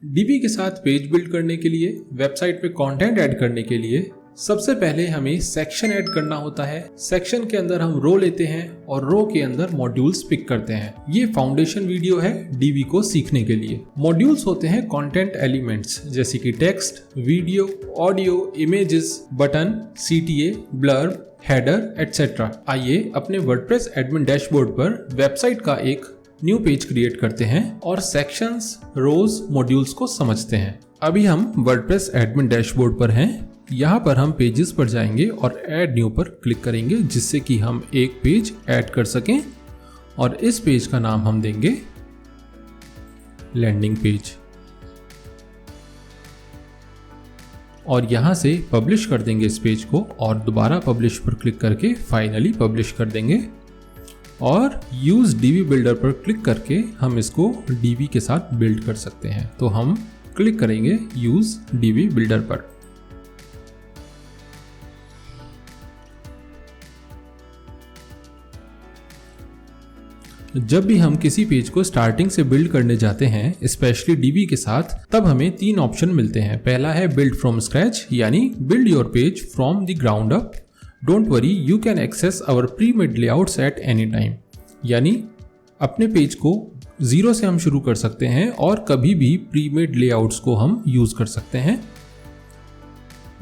DB के साथ page build करने के लिए, वेबसाइट पे कंटेंट ऐड करने के लिए सबसे पहले हमें सेक्शन ऐड करना होता है। सेक्शन के अंदर हम रो लेते हैं और रो के अंदर मॉड्यूल्स पिक करते हैं। ये फाउंडेशन वीडियो है डीबी को सीखने के लिए। मॉड्यूल्स होते हैं कंटेंट एलिमेंट्स जैसे कि text, video, audio, images, button, CTA, blurb, header etcetera. आइए अपने वर्डप्रेस एडमिन डैशबोर्ड पर वेबसाइट का एक न्यू पेज क्रिएट करते हैं और सेक्शंस, रोज, मॉड्यूल्स को समझते हैं। अभी हम वर्डप्रेस एडमिन डैशबोर्ड पर हैं। यहाँ पर हम पेजेस पर जाएंगे और ऐड न्यू पर क्लिक करेंगे जिससे कि हम एक पेज ऐड कर सकें और इस पेज का नाम हम देंगे लैंडिंग पेज और यहाँ से पब्लिश कर देंगे इस पेज को और दोबारा पब्लिश पर क्लिक करके फाइनली पब्लिश कर देंगे और यूज डीबी बिल्डर पर क्लिक करके हम इसको डीबी के साथ बिल्ड कर सकते हैं। तो हम क्लिक करेंगे यूज डीबी बिल्डर पर। जब भी हम किसी पेज को स्टार्टिंग से बिल्ड करने जाते हैं स्पेशली डीबी के साथ, तब हमें 3 ऑप्शन मिलते हैं। पहला है बिल्ड फ्रॉम स्क्रैच यानी build your page from the ground up. Don't worry, you can access our pre made layouts at any time, यानी अपने पेज को जीरो से हम शुरू कर सकते हैं और कभी भी प्री मेड लेआउट्स को हम यूज कर सकते हैं।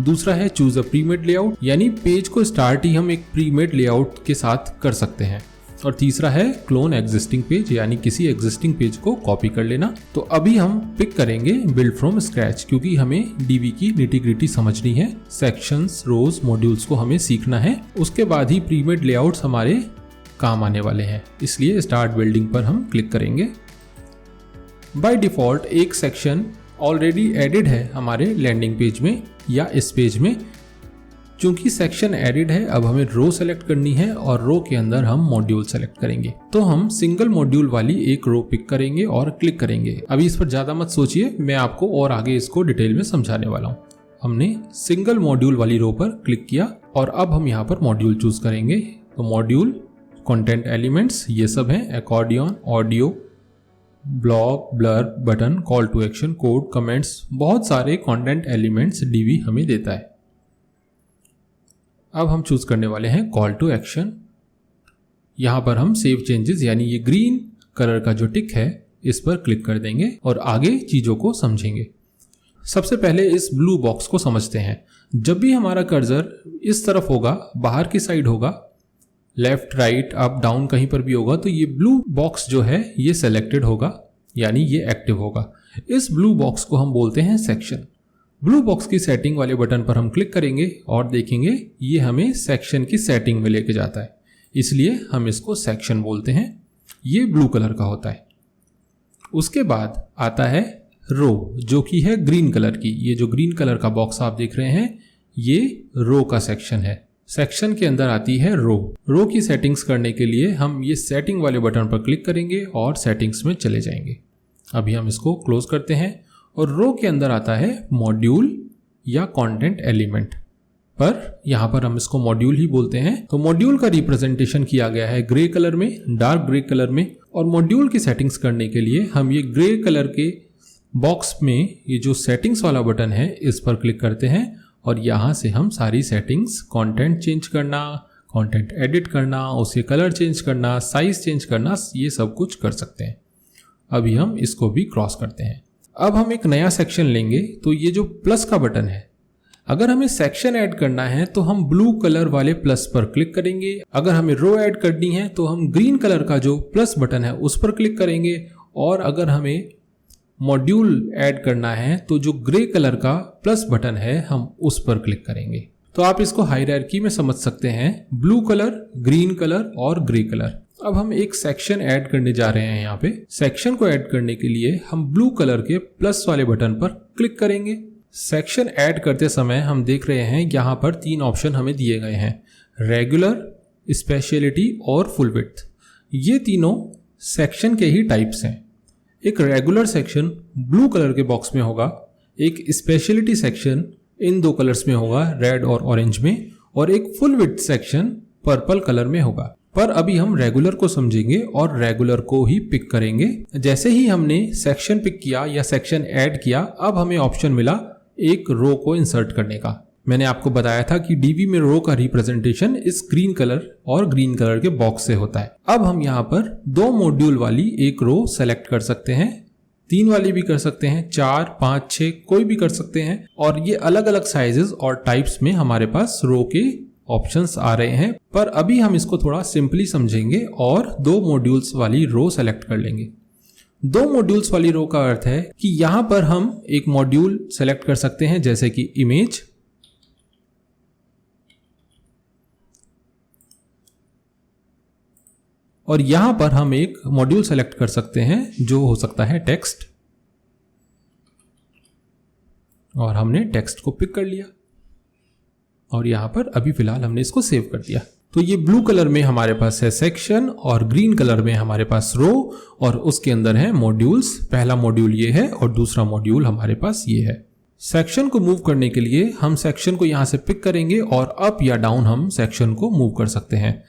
दूसरा है choose a pre made layout, यानी पेज को स्टार्ट ही हम एक प्री मेड लेआउट के साथ कर सकते हैं। और तीसरा है क्लोन एग्जिस्टिंग पेज, यानी किसी एग्जिस्टिंग पेज को कॉपी कर लेना। तो अभी हम पिक करेंगे बिल्ड फ्रॉम स्क्रैच क्योंकि हमें डीबी की निटी-ग्रिटी समझनी है, सेक्शंस, रोज, मॉड्यूल्स को हमें सीखना है। उसके बाद ही प्रीमेड लेआउट्स हमारे काम आने वाले हैं, इसलिए स्टार्ट बिल्डिंग पर हम क्लिक करेंगे। बाय डिफॉल्ट एक सेक्शन ऑलरेडी एडिड है हमारे लैंडिंग पेज में या इस पेज में। चूंकि सेक्शन एडिड है, अब हमें रो सेलेक्ट करनी है और रो के अंदर हम मॉड्यूल सेलेक्ट करेंगे। तो हम सिंगल मॉड्यूल वाली एक रो पिक करेंगे और क्लिक करेंगे। अभी इस पर ज्यादा मत सोचिए, मैं आपको और आगे इसको डिटेल में समझाने वाला हूँ। हमने सिंगल मॉड्यूल वाली रो पर क्लिक किया और अब हम यहाँ पर मॉड्यूल चूज करेंगे। तो मॉड्यूल, कंटेंट एलिमेंट्स, ये सब है accordion, audio, blog, blur, button, call to action, code, comments, बहुत सारे कंटेंट एलिमेंट्स डीबी हमें देता है। अब हम चूज करने वाले हैं कॉल टू एक्शन। यहां पर हम सेव चेंजेस यानी ये ग्रीन कलर का जो टिक है इस पर क्लिक कर देंगे और आगे चीजों को समझेंगे। सबसे पहले इस ब्लू बॉक्स को समझते हैं। जब भी हमारा कर्सर इस तरफ होगा, बाहर की साइड होगा, लेफ्ट, राइट, अप, डाउन कहीं पर भी होगा, तो ये ब्लू बॉक्स जो है ये सेलेक्टेड होगा यानी ये एक्टिव होगा। इस ब्लू बॉक्स को हम बोलते हैं सेक्शन। ब्लू बॉक्स की सेटिंग वाले बटन पर हम क्लिक करेंगे और देखेंगे ये हमें सेक्शन की सेटिंग में लेके जाता है, इसलिए हम इसको सेक्शन बोलते हैं। ये ब्लू कलर का होता है। उसके बाद आता है रो, जो कि है ग्रीन कलर की। ये जो ग्रीन कलर का बॉक्स आप देख रहे हैं ये रो का सेक्शन है। सेक्शन के अंदर आती है रो। रो की सेटिंग्स करने के लिए हम ये सेटिंग वाले बटन पर क्लिक करेंगे और सेटिंग्स में चले जाएंगे। अभी हम इसको क्लोज करते हैं और रो के अंदर आता है मॉड्यूल या कंटेंट एलिमेंट, पर यहां पर हम इसको मॉड्यूल ही बोलते हैं। तो मॉड्यूल का रिप्रेजेंटेशन किया गया है ग्रे कलर में, डार्क ग्रे कलर में। और मॉड्यूल की सेटिंग्स करने के लिए हम ये ग्रे कलर के बॉक्स में ये जो सेटिंग्स वाला बटन है इस पर क्लिक करते हैं और यहां से हम सारी सेटिंग्स, कंटेंट चेंज करना, कंटेंट एडिट करना, उसके कलर चेंज करना, साइज चेंज करना, ये सब कुछ कर सकते हैं। अभी हम इसको भी क्रॉस करते हैं। अब हम एक नया सेक्शन लेंगे। तो ये जो प्लस का बटन है, अगर हमें सेक्शन ऐड करना है तो हम ब्लू कलर वाले प्लस पर क्लिक करेंगे। अगर हमें रो ऐड करनी है तो हम ग्रीन कलर का जो प्लस बटन है उस पर क्लिक करेंगे। और अगर हमें मॉड्यूल ऐड करना है तो जो ग्रे कलर का प्लस बटन है हम उस पर क्लिक करेंगे। तो आप इसको हायरार्की में समझ सकते हैं, ब्लू कलर, ग्रीन कलर और ग्रे कलर। अब हम एक सेक्शन ऐड करने जा रहे हैं। यहाँ पे सेक्शन को ऐड करने के लिए हम ब्लू कलर के प्लस वाले बटन पर क्लिक करेंगे। सेक्शन ऐड करते समय हम देख रहे हैं यहाँ पर 3 ऑप्शन हमें दिए गए हैं, रेगुलर, स्पेशलिटी और फुल विड्थ। ये तीनों सेक्शन के ही टाइप्स हैं। एक रेगुलर सेक्शन ब्लू कलर के बॉक्स में होगा, एक स्पेशलिटी सेक्शन इन 2 कलर्स में होगा, रेड और ऑरेंज में, और एक full width section purple colour में होगा। पर अभी हम रेगुलर को समझेंगे और रेगुलर को ही पिक करेंगे। जैसे ही हमने सेक्शन पिक किया या सेक्शन ऐड किया, अब हमें ऑप्शन मिला एक रो को इंसर्ट करने का। मैंने आपको बताया था कि डीबी में रो का रिप्रेजेंटेशन इस ग्रीन कलर और ग्रीन कलर के बॉक्स से होता है। अब हम यहाँ पर 2 मॉड्यूल वाली एक रो सेलेक्ट कर सकते हैं, 3 वाली भी कर सकते हैं, 4, 5, 6 कोई भी कर सकते हैं। और ये अलग अलग साइजेस और टाइप्स में हमारे पास रो के ऑप्शंस आ रहे हैं। पर अभी हम इसको थोड़ा सिंपली समझेंगे और 2 मॉड्यूल्स वाली रो सेलेक्ट कर लेंगे। 2 मॉड्यूल्स वाली रो का अर्थ है कि यहाँ पर हम एक मॉड्यूल सेलेक्ट कर सकते हैं जैसे कि इमेज, और यहां पर हम एक मॉड्यूल सेलेक्ट कर सकते हैं जो हो सकता है टेक्स्ट, और हमने टेक्स्ट को पिक कर लिया और यहां पर अभी फिलहाल हमने इसको सेव कर दिया। तो ये ब्लू कलर में हमारे पास है सेक्शन और ग्रीन कलर में हमारे पास रो, और उसके अंदर है मॉड्यूल्स। पहला मॉड्यूल ये है और दूसरा मॉड्यूल हमारे पास ये है। सेक्शन को मूव करने के लिए हम सेक्शन को यहां से पिक करेंगे और अप या डाउन हम सेक्शन को मूव कर सकते हैं।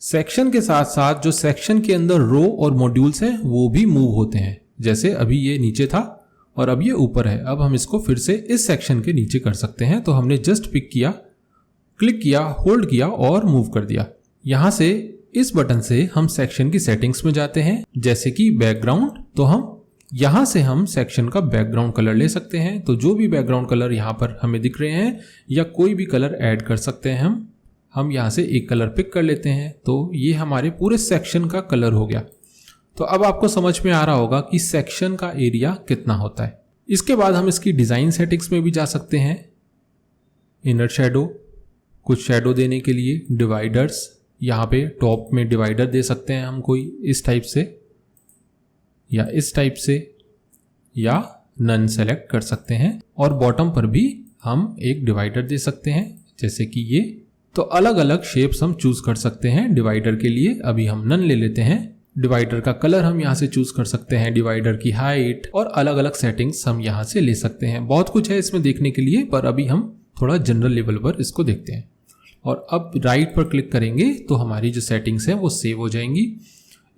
सेक्शन के साथ साथ जो सेक्शन के अंदर रो और मॉड्यूल्स हैं वो भी मूव होते हैं। जैसे अभी ये नीचे था और अब ये ऊपर है। अब हम इसको फिर से इस सेक्शन के नीचे कर सकते हैं। तो हमने जस्ट पिक किया, क्लिक किया, होल्ड किया और मूव कर दिया। यहां से इस बटन से हम सेक्शन की सेटिंग्स में जाते हैं, जैसे कि बैकग्राउंड। तो हम यहां से हम सेक्शन का बैकग्राउंड कलर ले सकते हैं। तो जो भी बैकग्राउंड कलर यहां पर हमें दिख रहे हैं या कोई भी कलर ऐड कर सकते हैं हम यहां से एक कलर पिक कर लेते हैं। तो ये हमारे पूरे सेक्शन का कलर हो गया। तो अब आपको समझ में आ रहा होगा कि सेक्शन का एरिया कितना होता है। इसके बाद हम इसकी डिजाइन सेटिंग्स में भी जा सकते हैं। इनर शैडो, कुछ शैडो देने के लिए डिवाइडर्स, यहाँ पे टॉप में डिवाइडर दे सकते हैं हम कोई इस टाइप से या इस टाइप से, या नन सेलेक्ट कर सकते हैं। और बॉटम पर भी हम एक डिवाइडर दे सकते हैं जैसे कि ये। तो अलग अलग शेप्स हम चूज कर सकते हैं डिवाइडर के लिए। अभी हम नन ले लेते हैं। डिवाइडर का कलर हम यहाँ से चूज कर सकते हैं, डिवाइडर की हाइट, और अलग अलग सेटिंग्स हम यहाँ से ले सकते हैं। बहुत कुछ है इसमें देखने के लिए, पर अभी हम थोड़ा जनरल लेवल पर इसको देखते हैं। और अब राइट पर क्लिक करेंगे तो हमारी जो सेटिंग्स हैं वो सेव हो जाएंगी।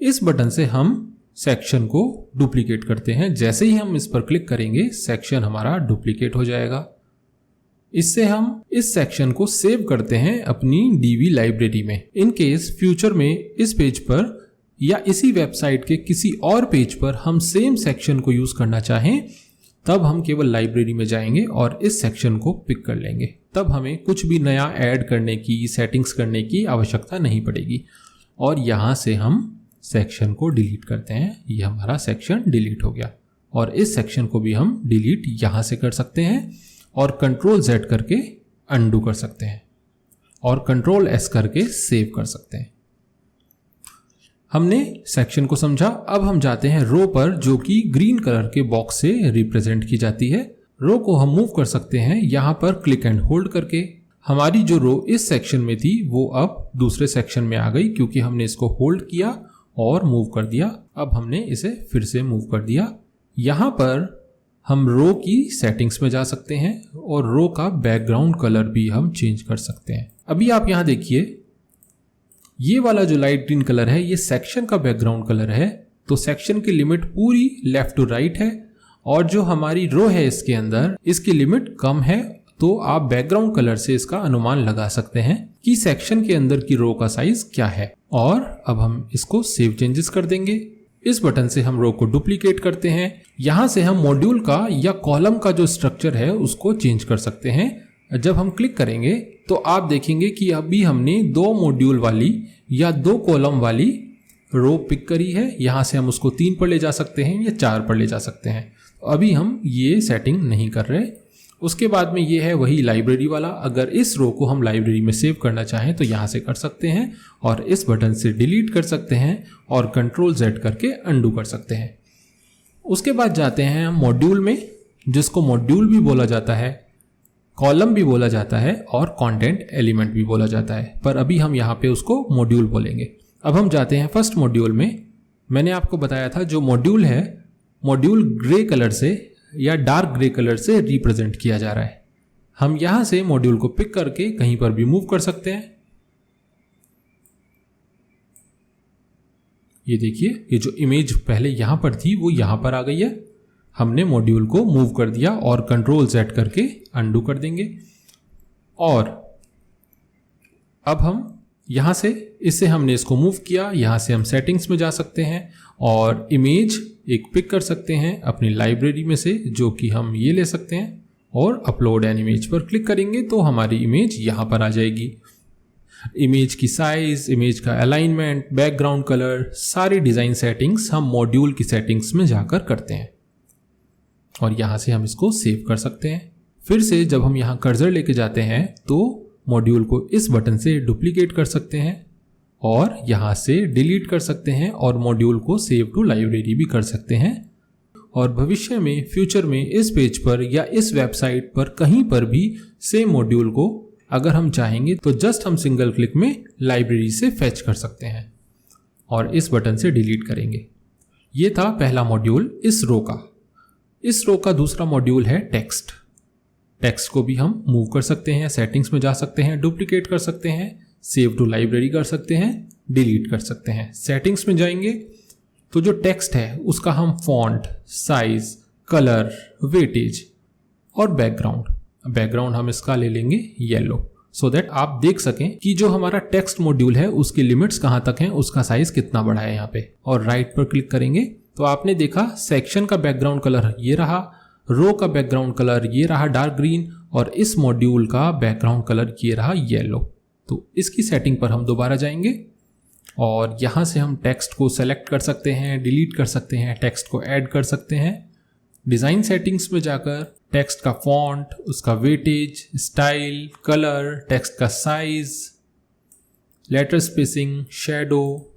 इस बटन से हम सेक्शन को डुप्लीकेट करते हैं। जैसे ही हम इस पर क्लिक करेंगे सेक्शन हमारा डुप्लीकेट हो जाएगा। इससे हम इस सेक्शन को सेव करते हैं अपनी डीबी लाइब्रेरी में। इन केस फ्यूचर में इस पेज पर या इसी वेबसाइट के किसी और पेज पर हम सेम सेक्शन को यूज करना चाहें, तब हम केवल लाइब्रेरी में जाएंगे और इस सेक्शन को पिक कर लेंगे। तब हमें कुछ भी नया ऐड करने की, सेटिंग्स करने की आवश्यकता नहीं पड़ेगी। और यहाँ से हम सेक्शन को डिलीट करते हैं। ये हमारा सेक्शन डिलीट हो गया। और इस सेक्शन को भी हम डिलीट यहाँ से कर सकते हैं और कंट्रोल Z करके अनडू कर सकते हैं और कंट्रोल S करके सेव कर सकते हैं। हमने सेक्शन को समझा। अब हम जाते हैं रो पर, जो कि ग्रीन कलर के बॉक्स से रिप्रेजेंट की जाती है। रो को हम मूव कर सकते हैं यहाँ पर क्लिक एंड होल्ड करके। हमारी जो रो इस सेक्शन में थी वो अब दूसरे सेक्शन में आ गई, क्योंकि हमने इसको होल्ड किया और मूव कर दिया। अब हमने इसे फिर से मूव कर दिया। यहाँ पर हम रो की सेटिंग्स में जा सकते हैं और रो का बैकग्राउंड कलर भी हम चेंज कर सकते हैं। अभी आप यहाँ देखिए, ये वाला जो लाइट ग्रीन कलर है ये सेक्शन का बैकग्राउंड कलर है। तो सेक्शन की लिमिट पूरी लेफ्ट टू राइट है, और जो हमारी रो है इसके अंदर, इसकी लिमिट कम है। तो आप बैकग्राउंड कलर से इसका अनुमान लगा सकते हैं कि सेक्शन के अंदर की रो का साइज क्या है। और अब हम इसको सेव चेंजेस कर देंगे। इस बटन से हम रो को डुप्लीकेट करते हैं। यहां से हम मॉड्यूल का या कॉलम का जो स्ट्रक्चर है उसको चेंज कर सकते हैं। जब हम क्लिक करेंगे तो आप देखेंगे कि अभी हमने 2 मॉड्यूल वाली या 2 कॉलम वाली रो पिक करी है। यहां से हम उसको 3 पर ले जा सकते हैं या 4 पर ले जा सकते हैं। अभी हम ये सेटिंग नहीं कर रहे। उसके बाद में ये है वही लाइब्रेरी वाला। अगर इस रो को हम लाइब्रेरी में सेव करना चाहें तो यहाँ से कर सकते हैं और इस बटन से डिलीट कर सकते हैं और कंट्रोल Z करके अनडू कर सकते हैं। उसके बाद जाते हैं हम मॉड्यूल में, जिसको मॉड्यूल भी बोला जाता है, कॉलम भी बोला जाता है और कंटेंट एलिमेंट भी बोला जाता है, पर अभी हम यहाँ पे उसको मॉड्यूल बोलेंगे। अब हम जाते हैं फर्स्ट मॉड्यूल में। मैंने आपको बताया था जो मॉड्यूल है, मॉड्यूल ग्रे कलर से या डार्क ग्रे कलर से रिप्रेजेंट किया जा रहा है। हम यहां से मॉड्यूल को पिक करके कहीं पर भी मूव कर सकते हैं। ये देखिए, ये जो इमेज पहले यहाँ पर थी वो यहाँ पर आ गई है। हमने मॉड्यूल को मूव कर दिया और Ctrl+Z करके अंडू कर देंगे। और अब हम यहाँ से, इससे हमने इसको मूव किया, यहाँ से हम सेटिंग्स में जा सकते हैं और इमेज एक पिक कर सकते हैं अपनी लाइब्रेरी में से, जो कि हम ये ले सकते हैं और अपलोड एन इमेज पर क्लिक करेंगे तो हमारी इमेज यहाँ पर आ जाएगी। इमेज की साइज, इमेज का अलाइनमेंट, बैकग्राउंड कलर, सारी डिज़ाइन सेटिंग्स हम मॉड्यूल की सेटिंग्स में जाकर करते हैं और यहाँ से हम इसको सेव कर सकते हैं। फिर से जब हम यहाँ कर्सर लेके जाते हैं तो मॉड्यूल को इस बटन से डुप्लीकेट कर सकते हैं और यहाँ से डिलीट कर सकते हैं और मॉड्यूल को सेव टू लाइब्रेरी भी कर सकते हैं। और भविष्य में, फ्यूचर में इस पेज पर या इस वेबसाइट पर कहीं पर भी सेम मॉड्यूल को अगर हम चाहेंगे तो जस्ट हम सिंगल क्लिक में लाइब्रेरी से फेच कर सकते हैं और इस बटन से डिलीट करेंगे। ये था पहला मॉड्यूल इस रो का। इस रो का दूसरा मॉड्यूल है टेक्स्ट। टेक्स्ट को भी हम मूव कर सकते हैं, सेटिंग्स में जा सकते हैं, डुप्लीकेट कर सकते हैं, सेव टू लाइब्रेरी कर सकते हैं, डिलीट कर सकते हैं। सेटिंग्स में जाएंगे तो जो टेक्स्ट है उसका हम फॉन्ट, साइज, कलर, वेटेज और बैकग्राउंड हम इसका ले लेंगे येलो, सो दैट आप देख सकें कि जो हमारा टेक्स्ट मॉड्यूल है उसकी लिमिट्स कहाँ तक हैं, उसका साइज कितना बड़ा है यहाँ पे। और राइट पर क्लिक करेंगे तो आपने देखा सेक्शन का बैकग्राउंड कलर ये रहा, रो का बैकग्राउंड कलर ये रहा डार्क ग्रीन और इस मॉड्यूल का बैकग्राउंड कलर ये रहा येलो। तो इसकी सेटिंग पर हम दोबारा जाएंगे और यहाँ से हम टेक्स्ट को सेलेक्ट कर सकते हैं, डिलीट कर सकते हैं, टेक्स्ट को ऐड कर सकते हैं। डिज़ाइन सेटिंग्स में जाकर टेक्स्ट का फॉन्ट, उसका वेटेज, स्टाइल, कलर, टेक्स्ट का साइज, लेटर स्पेसिंग, शैडो,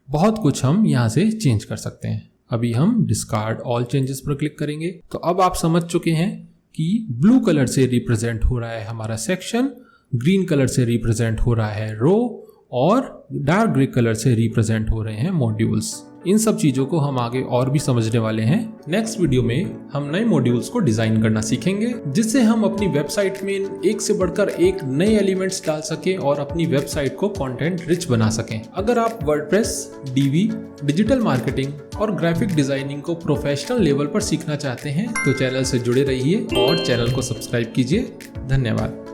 बहुत कुछ हम यहाँ से चेंज कर सकते हैं। अभी हम डिस्कार्ड ऑल चेंजेस पर क्लिक करेंगे तो अब आप समझ चुके हैं कि ब्लू कलर से रिप्रेजेंट हो रहा है हमारा सेक्शन, ग्रीन कलर से रिप्रेजेंट हो रहा है रो और डार्क ग्रे कलर से रिप्रेजेंट हो रहे हैं मॉड्यूल्स। इन सब चीज़ों को हम आगे और भी समझने वाले हैं। नेक्स्ट वीडियो में हम नए मॉड्यूल्स को डिज़ाइन करना सीखेंगे जिससे हम अपनी वेबसाइट में एक से बढ़कर एक नए एलिमेंट्स डाल सकें और अपनी वेबसाइट को कंटेंट रिच बना सकें। अगर आप वर्डप्रेस, डीवी, डिजिटल मार्केटिंग और ग्राफिक डिजाइनिंग को प्रोफेशनल लेवल पर सीखना चाहते हैं तो चैनल से जुड़े रहिए और चैनल को सब्सक्राइब कीजिए। धन्यवाद।